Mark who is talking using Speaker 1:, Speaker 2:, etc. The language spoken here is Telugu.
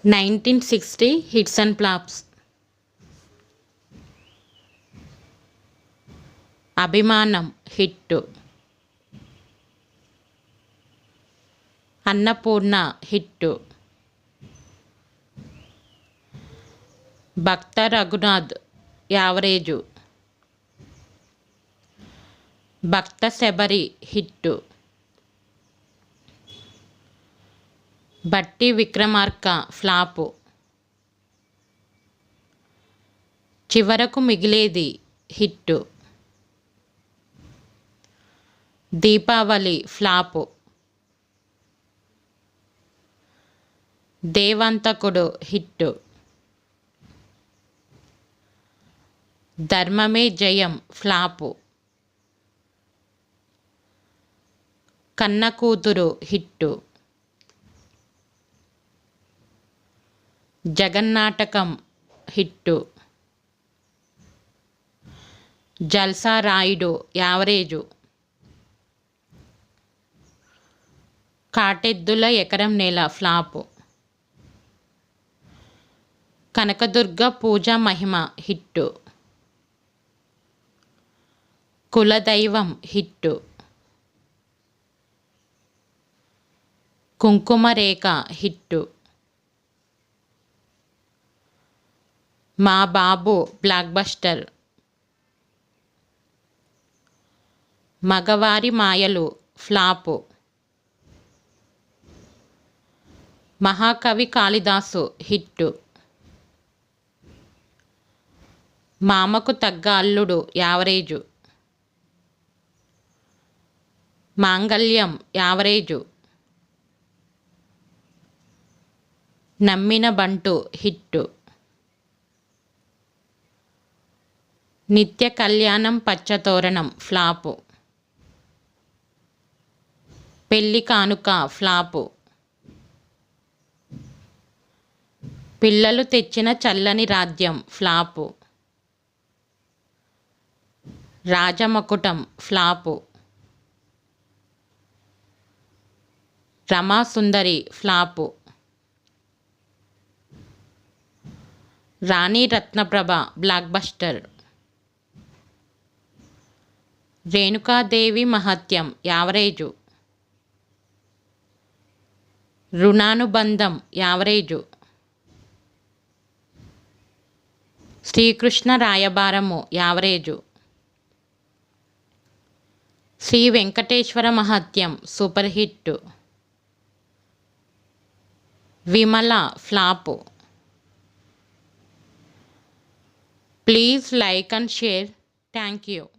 Speaker 1: 1960 హిట్స్ అండ్ ఫ్లాప్స్. అభిమానం హిట్టు. అన్నపూర్ణ హిట్టు. భక్త రఘునాథ్ యావరేజు. భక్త శబరి హిట్టు. బట్టి విక్రమార్క ఫ్లాపు. చివరకు మిగిలేది హిట్టు. దీపావళి ఫ్లాపు. దేవంతకుడు హిట్టు. ధర్మమే జయం ఫ్లాపు. కన్న కూతురు హిట్టు. జగన్నాటకం హిట్టు. జల్సా రాయుడు యావరేజు. కాటెద్దుల ఎకరం నేల ఫ్లాపు. కనకదుర్గ పూజా మహిమ హిట్టు. కులదైవం హిట్టు. కుంకుమరేఖ హిట్టు. మా బాబు బ్లాక్ బస్టర్. మగవారి మాయలు ఫ్లాపు. మహాకవి కాళిదాసు హిట్టు. మామకు తగ్గ అల్లుడు యావరేజు. మాంగళ్యం యావరేజు. నమ్మిన బంటు హిట్టు. నిత్య కళ్యాణం పచ్చతోరణం ఫ్లాపు. పెళ్లి కానుక ఫ్లాపు. పిల్లలు తెచ్చిన చల్లని రాజ్యం flop. Rajamakutam flop. Ramasundari flop. Rani Ratnaprabha block buster. Renuka Devi Mahatyam average. రుణానుబంధం average. Srikrishna రాయబారము average. Shri Venkateswara Mahatyam super hit. Vimala flop. Please like and share. Thank you.